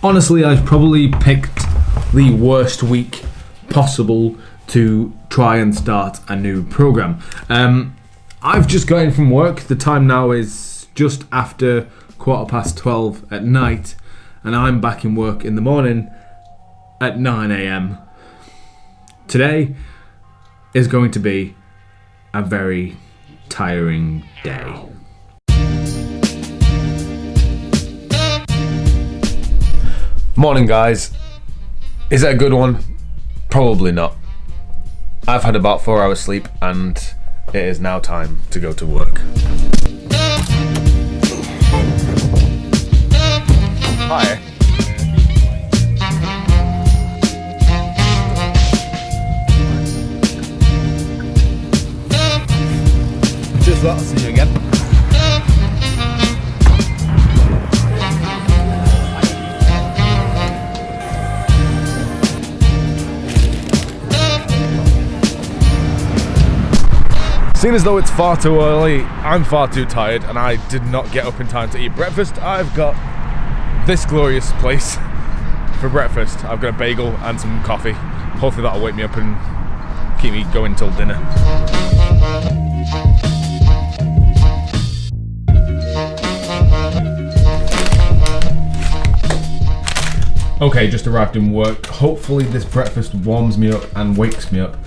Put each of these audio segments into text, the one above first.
Honestly, I've probably picked the worst week possible to try and start a new program. I've just got in from work. The time now is just after 12:15 at night, and I'm back in work in the morning at 9 a.m. Today is going to be a very tiring day. Morning, guys. Is it a good one? Probably not. I've had about 4 hours sleep and it is now time to go to work. Hi. Just that, I'll see you again. Seeing as though it's far too early, I'm far too tired and I did not get up in time to eat breakfast. I've got this glorious place for breakfast. I've got a bagel and some coffee. Hopefully that'll wake me up and keep me going till dinner. Okay, just arrived in work. Hopefully this breakfast warms me up and wakes me up.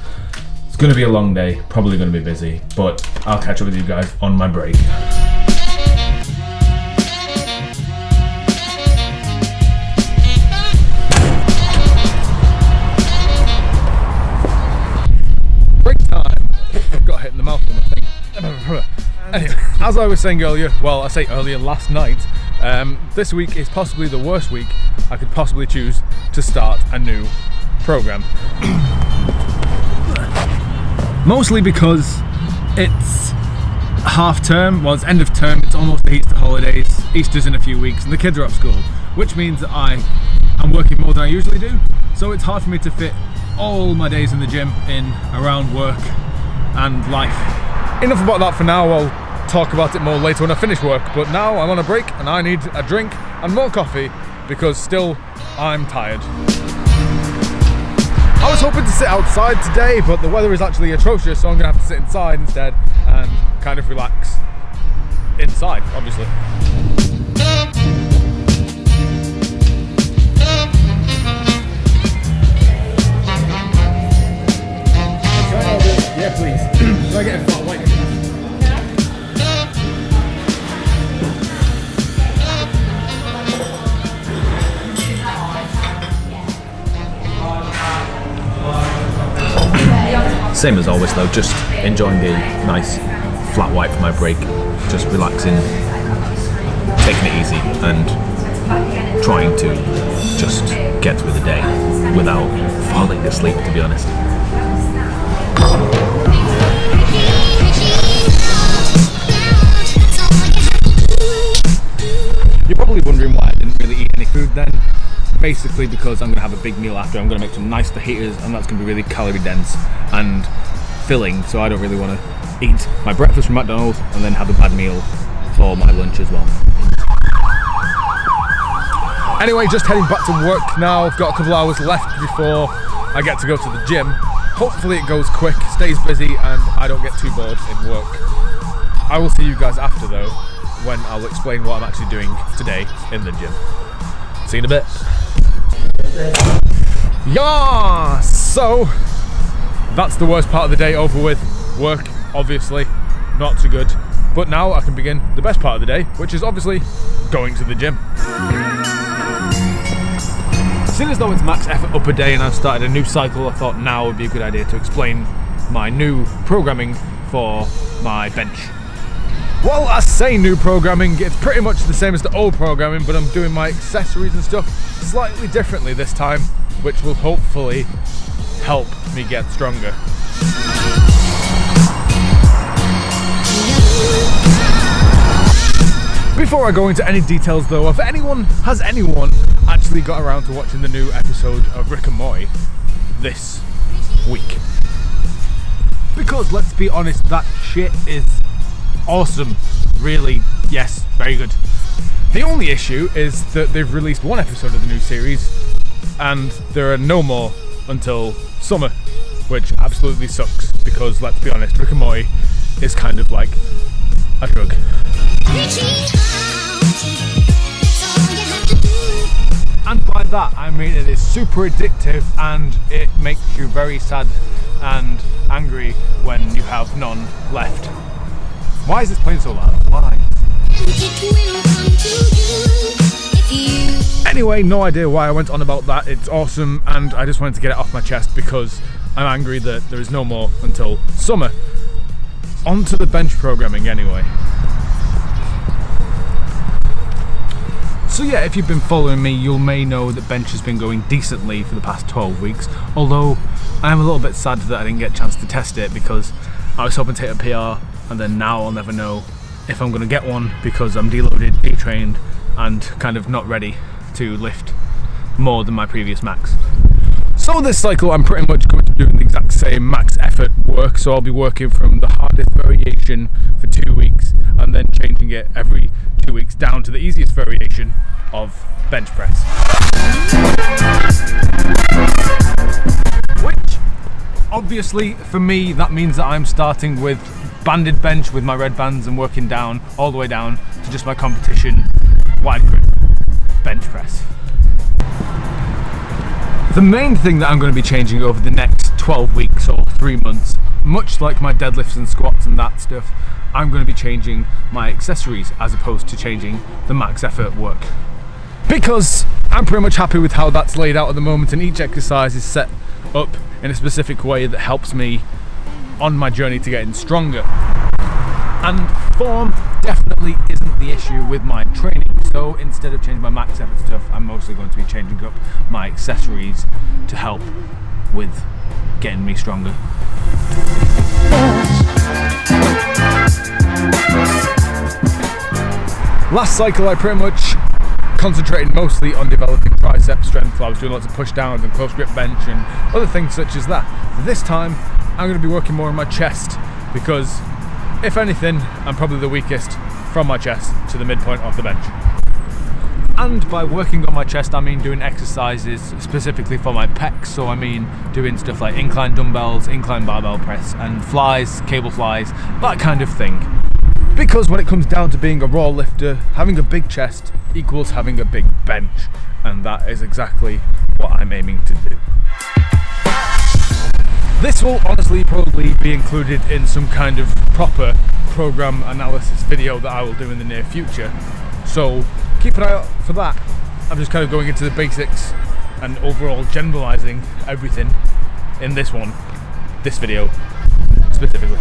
It's going to be a long day, probably going to be busy, but I'll catch up with you guys on my break. Break time! I've got hit in the mouth with my thing. Anyway, as I was saying earlier, last night, this week is possibly the worst week I could possibly choose to start a new program. Mostly because it's half term, well it's end of term, it's almost the Easter holidays, Easter's in a few weeks and the kids are off school, which means that I am working more than I usually do, so it's hard for me to fit all my days in the gym in around work and life. Enough about that for now, I'll talk about it more later when I finish work, but now I'm on a break and I need a drink and more coffee because still I'm tired. I was hoping to sit outside today, but the weather is actually atrocious, so I'm going to have to sit inside instead and kind of relax inside, obviously. Yeah, please. Can I get a flat white? Same as always though, just enjoying the nice flat white for my break, just relaxing, taking it easy and trying to just get through the day without falling asleep, to be honest. You're probably wondering why I didn't really eat any food then. Basically because I'm going to have a big meal after. I'm going to make some nice fajitas and that's going to be really calorie dense and filling, so I don't really want to eat my breakfast from McDonald's and then have a bad meal for my lunch as well. Anyway, just heading back to work now. I've got a couple hours left before I get to go to the gym. Hopefully it goes quick, stays busy and I don't get too bored in work. I will see you guys after though, when I'll explain what I'm actually doing today in the gym. See you in a bit. Yeah, so that's the worst part of the day over with. Work, obviously, not so good. But now I can begin the best part of the day, which is obviously going to the gym. Seeing as though it's max effort upper day and I've started a new cycle, I thought now would be a good idea to explain my new programming for my bench. Well, I say new programming, it's pretty much the same as the old programming, but I'm doing my accessories and stuff slightly differently this time, which will hopefully help me get stronger. Before I go into any details though, has anyone actually got around to watching the new episode of Rick and Morty this week? Because let's be honest, that shit is awesome. Really, yes, very good. The only issue is that they've released one episode of the new series and there are no more until summer, which absolutely sucks because, let's be honest, Rick and Morty is kind of like a drug. And by that I mean it is super addictive and it makes you very sad and angry when you have none left. Why is this playing so loud? Why? Anyway, no idea why I went on about that. It's awesome and I just wanted to get it off my chest because I'm angry that there is no more until summer. On to the bench programming anyway. So yeah, if you've been following me, you may know that bench has been going decently for the past 12 weeks, although I am a little bit sad that I didn't get a chance to test it because I was hoping to hit a PR and then now I'll never know if I'm going to get one because I'm deloaded, detrained and kind of not ready to lift more than my previous max. So this cycle I'm pretty much going to be doing the exact same max effort work, so I'll be working from the hardest variation for 2 weeks and then changing it every 2 weeks down to the easiest variation of bench press. Which obviously for me that means that I'm starting with banded bench with my red bands and working down all the way down to just my competition wide grip bench press. The main thing that I'm going to be changing over the next 12 weeks or 3 months, much like my deadlifts and squats and that stuff, I'm going to be changing my accessories as opposed to changing the max effort work. Because I'm pretty much happy with how that's laid out at the moment and each exercise is set up in a specific way that helps me on my journey to getting stronger. And form definitely isn't the issue with my training, so instead of changing my max effort stuff, I'm mostly going to be changing up my accessories to help with getting me stronger. Last cycle I pretty much concentrated mostly on developing tricep strength, so I was doing lots of push downs and close grip bench and other things such as that. This time I'm going to be working more on my chest because if anything, I'm probably the weakest from my chest to the midpoint of the bench. And by working on my chest, I mean doing exercises specifically for my pecs, so I mean doing stuff like incline dumbbells, incline barbell press, and flies, cable flies, that kind of thing. Because when it comes down to being a raw lifter, having a big chest equals having a big bench, and that is exactly what I'm aiming to do. This will honestly probably be included in some kind of proper program analysis video that I will do in the near future. So keep an eye out for that. I'm just kind of going into the basics and overall generalizing everything in this video specifically.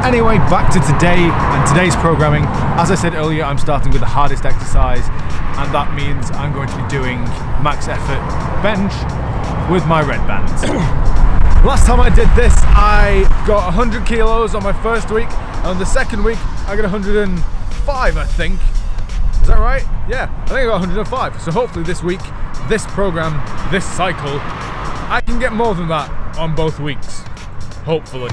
Anyway, back to today and today's programming. As I said earlier, I'm starting with the hardest exercise, and that means I'm going to be doing max effort bench with my red bands. Last time I did this, I got 100 kilos on my first week, and on the second week, I got 105, I think. Is that right? Yeah, I think I got 105. So hopefully this week, this program, this cycle, I can get more than that on both weeks. Hopefully.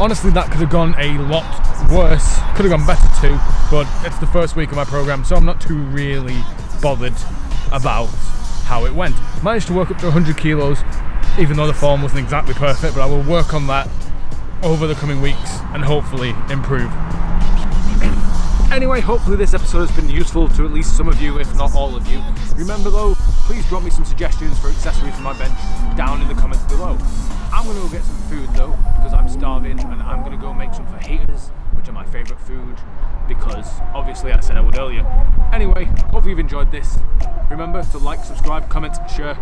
Honestly, that could have gone a lot worse, could have gone better too, but it's the first week of my programme, so I'm not too really bothered about how it went. Managed to work up to 100 kilos, even though the form wasn't exactly perfect, but I will work on that over the coming weeks and hopefully improve. Anyway, hopefully this episode has been useful to at least some of you, if not all of you. Remember though, please drop me some suggestions for accessories for my bench down in the comments below. I'm going to go get some food though, because I'm starving, and I'm going to go make some fajitas, which are my favourite food, because obviously I said I would earlier. Anyway, hope you've enjoyed this. Remember to like, subscribe, comment, share,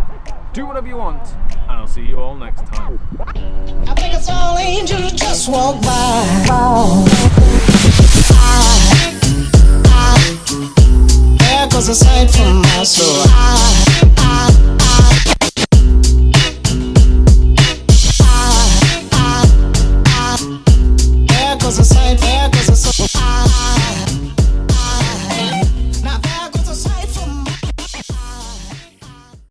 do whatever you want, and I'll see you all next time. I think it's all angels just walk by. There goes a sight from my soul. There goes a sight.